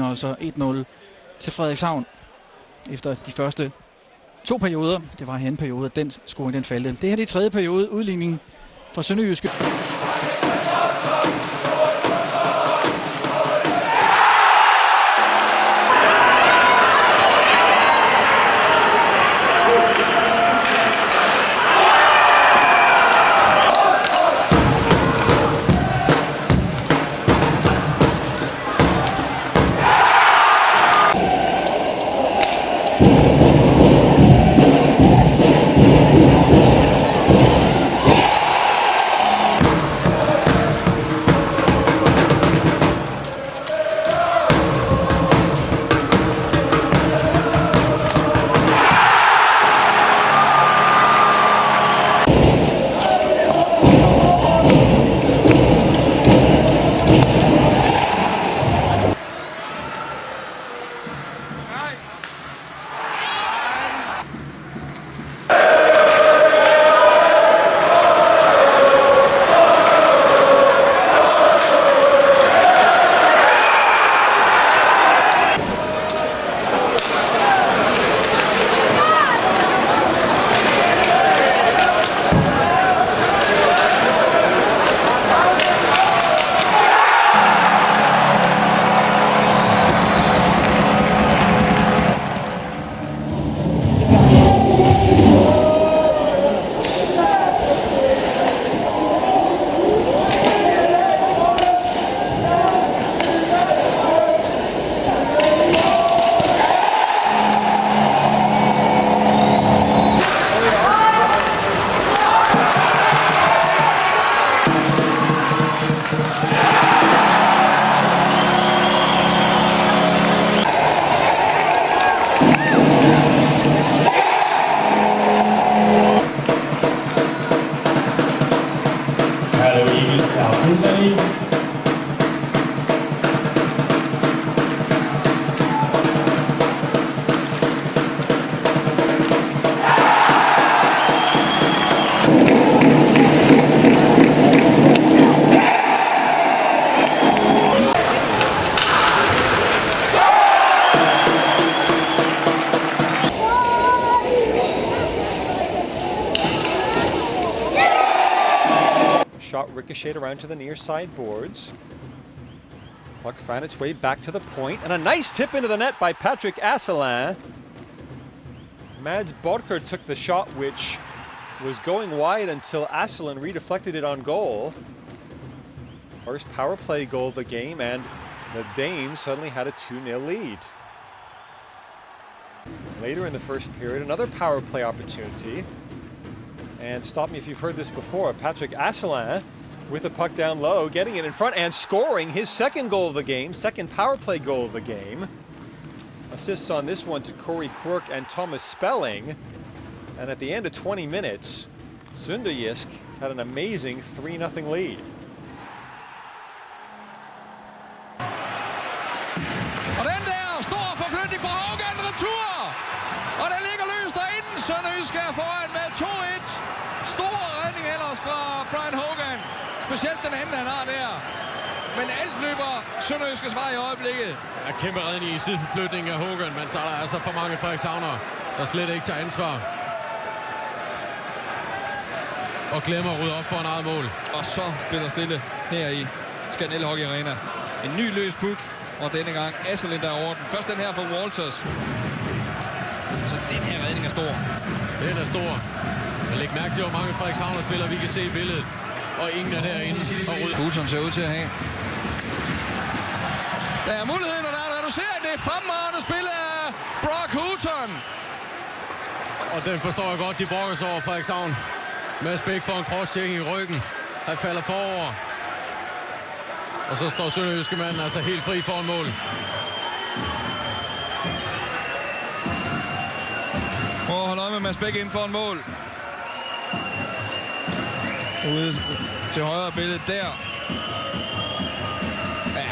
Og så 1-0 til Frederikshavn efter de første 2 perioder. Det var i anden periode, at den scoring den faldt. Det her er i tredje periode, udligning fra Sønderjyske. Shot ricocheted around to the near side boards. Puck found its way back to the point, and a nice tip into the net by Patrick Asselin. Mads Bodker took the shot, which was going wide until Asselin redeflected it on goal. First power play goal of the game, and the Danes suddenly had a 2-0 lead. Later in the first period, another power play opportunity. And stop me if you've heard this before, Patrick Asselin with the puck down low, getting it in front and scoring his second goal of the game, second power play goal of the game. Assists on this one to Corey Quirk and Thomas Spelling. And at the end of 20 minutes, Sønderjysk had an amazing 3-0 lead. Og den der stor forflytning fra Haugen retur! Og den ligger løs derinde. Sønderjysk er foran med 2-1. Stor redning ellers fra Brian Haugen. Specielt den anden, han har der. Men alt løber Sønderjyskes vej i øjeblikket. Ja, kæmpe redning i sideforflytning af Haugen, men så er der altså for mange Frederikshavner, der slet ikke tager ansvar. Og glemmer at rydde op for en eget mål. Og så bliver der stille her i Skanel Hockey Arena. En ny løs puk, og denne gang Asselin der over den. Først den her for Walters. Så den her redning er stor. Den er stor. Men læg mærke til, hvor mange Frederikshavner-spillere vi kan se i billedet. Og ingen er derinde og rydde. Husson ser ud til at have. Der er muligheden, og der er reduceret. Det er fremragende spil af Brock Houghton. Og den forstår jeg godt, de brokker sig over Frederikshavn. Mads Bæk får en cross-checking i ryggen. Han falder forover. Og så står Sønderjyske manden altså helt fri foran mål. Prøv at holde øje med Mads Bæk inden for en mål. Ude til højre billede der. Ja.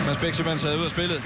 Mads Bæk simpelthen taget ud af spillet.